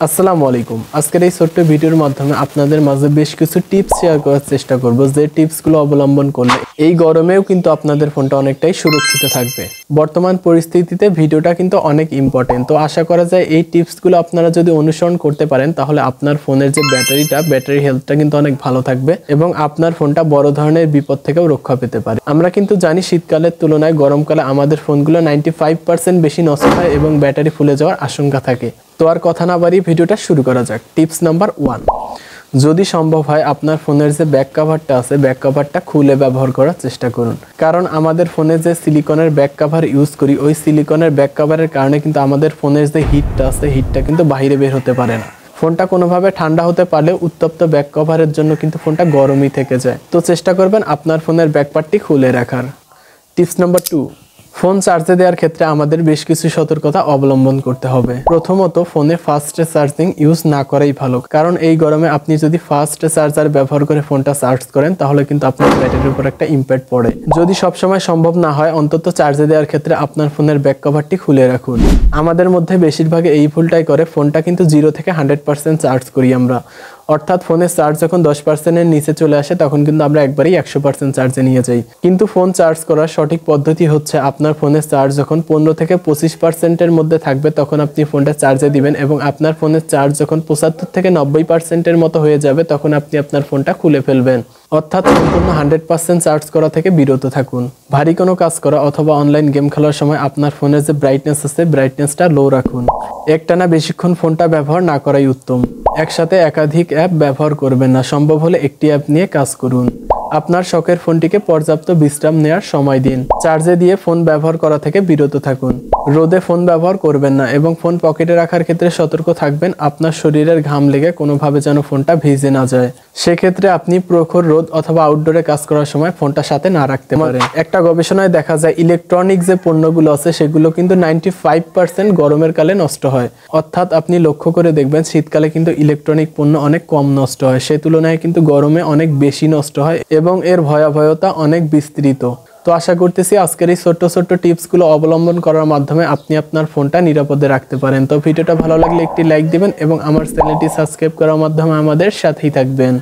আসসালামু আলাইকুম। আজকের এই ছোট্ট ভিডিওর মাধ্যমে আপনাদের মাঝে বেশ কিছু টিপস শেয়ার করার চেষ্টা করব, যে টিপসগুলো অবলম্বন করলে এই গরমেও কিন্তু আপনাদের ফোনটা অনেকটাই সুরক্ষিত থাকবে। বর্তমান পরিস্থিতিতে ভিডিওটা কিন্তু অনেক ইম্পর্টেন্ট, তো আশা করা যায় এই টিপসগুলো আপনারা যদি অনুসরণ করতে পারেন তাহলে আপনার ফোনের যে ব্যাটারি হেলথটা কিন্তু অনেক ভালো থাকবে এবং আপনার ফোনটা বড় ধরনের বিপদ থেকেও রক্ষা পেতে পারে। আমরা কিন্তু জানি শীতকালের তুলনায় গরমকালে আমাদের ফোনগুলো 95% বেশি নষ্ট হয় এবং ব্যাটারি ফুলে যাওয়ার আশঙ্কা থাকে। তো আর কথা না বাড়িয়ে ভিডিওটা শুরু করা যাক। টিপস নাম্বার 1, যদি সম্ভব হয় আপনার ফোনের যে ব্যাক কাভারটা আছে ব্যাক কাভারটা খুলে ব্যবহার করার চেষ্টা করুন। কারণ আমাদের ফোনে যে সিলিকনের ব্যাক কাভার ইউজ করি, ওই সিলিকনের ব্যাক কাভারের কারণে কিন্তু আমাদের ফোনের যে হিটটা আছে হিটটা কিন্তু বাইরে বের হতে পারে না। ফোনটা কোনোভাবে ঠান্ডা হতে পারলে উত্তপ্ত ব্যাক কভারের জন্য কিন্তু ফোনটা গরমই থেকে যায়। তো চেষ্টা করবেন আপনার ফোনের ব্যাক পার্টটি খুলে রাখার। টিপস নাম্বার 2, ফোন চার্জে দেওয়ার ক্ষেত্রে আমাদের বেশ কিছু সতর্কতা অবলম্বন করতে হবে। প্রথমত, ফোনে ফাস্ট চার্জিং ইউজ না করাই ভালো, কারণ এই গরমে আপনি যদি ফাস্ট চার্জার ব্যবহার করে ফোনটা চার্জ করেন তাহলে কিন্তু আপনার ব্যাটারির উপর একটা ইম্প্যাক্ট পড়ে। যদি সবসময় সম্ভব না হয় অন্তত চার্জে দেওয়ার ক্ষেত্রে আপনার ফোনের ব্যাক কভারটি খুলে রাখুন। আমাদের মধ্যে বেশিরভাগ এই ভুলটাই করে, ফোনটা কিন্তু 0 থেকে 100% চার্জ করি আমরা, অর্থাৎ ফোনের চার্জ যখন 10%-এর নিচে চলে আসে তখন কিন্তু আমরা একবারেই 100% চার্জে নিয়ে যাই। কিন্তু ফোন চার্জ করার সঠিক পদ্ধতি হচ্ছে আপনার ফোনের চার্জ যখন 15 থেকে 25%-এর মধ্যে থাকবে তখন আপনি ফোনটা চার্জে দিবেন এবং আপনার ফোনের চার্জ যখন 75 থেকে 90%-এর মতো হয়ে যাবে তখন আপনি আপনার ফোনটা খুলে ফেলবেন। অর্থাৎ সম্পূর্ণ 100% চার্জ করা থেকে বিরত থাকুন। ভারী কোনো কাজ করা অথবা অনলাইন গেম খেলার সময় আপনার ফোনের যে ব্রাইটনেস আছে ব্রাইটনেসটা লো রাখুন। একটানা বেশিক্ষণ ফোনটা ব্যবহার না করাই উত্তম। একসাথে একাধিক অ্যাপ ব্যবহার করবেন না, সম্ভব হলে একটি অ্যাপ নিয়ে কাজ করুন। আপনার শখের ফোনটিকে পর্যাপ্ত বিশ্রাম নেওয়ার সময় দিন। চার্জে দিয়ে ফোন ব্যবহার করা থেকে বিরত থাকুন। রোদে ফোন ব্যবহার করবেন না এবং ফোন পকেটে রাখার ক্ষেত্রে সতর্ক থাকবেন আপনার শরীরের ঘাম লেগে কোনোভাবে যেন ফোনটা ভিজে না যায়। সেক্ষেত্রে আপনি প্রখর রোদ অথবা আউটডোরে কাজ করার সময় ফোনটা সাথে না রাখতে পারেন। একটা গবেষণায় দেখা যায় ইলেকট্রনিক যে পণ্যগুলো আছে সেগুলো কিন্তু 95% গরমের কালে নষ্ট হয়। অর্থাৎ আপনি লক্ষ্য করে দেখবেন শীতকালে কিন্তু ইলেকট্রনিক পণ্য অনেক কম নষ্ট হয়, সেই তুলনায় কিন্তু গরমে অনেক বেশি নষ্ট হয় এবং এর ভয়াবহতা অনেক বিস্তৃত। তো আশা করতেছি আজকের এই ছোট্ট টিপসগুলো অবলম্বন করার মাধ্যমে আপনি আপনার ফোনটা নিরাপদে রাখতে পারেন। তো ভিডিওটা ভালো লাগলে একটি লাইক দিবেন এবং আমার চ্যানেলটি সাবস্ক্রাইব করার মাধ্যমে আমাদের সাথেই থাকবেন।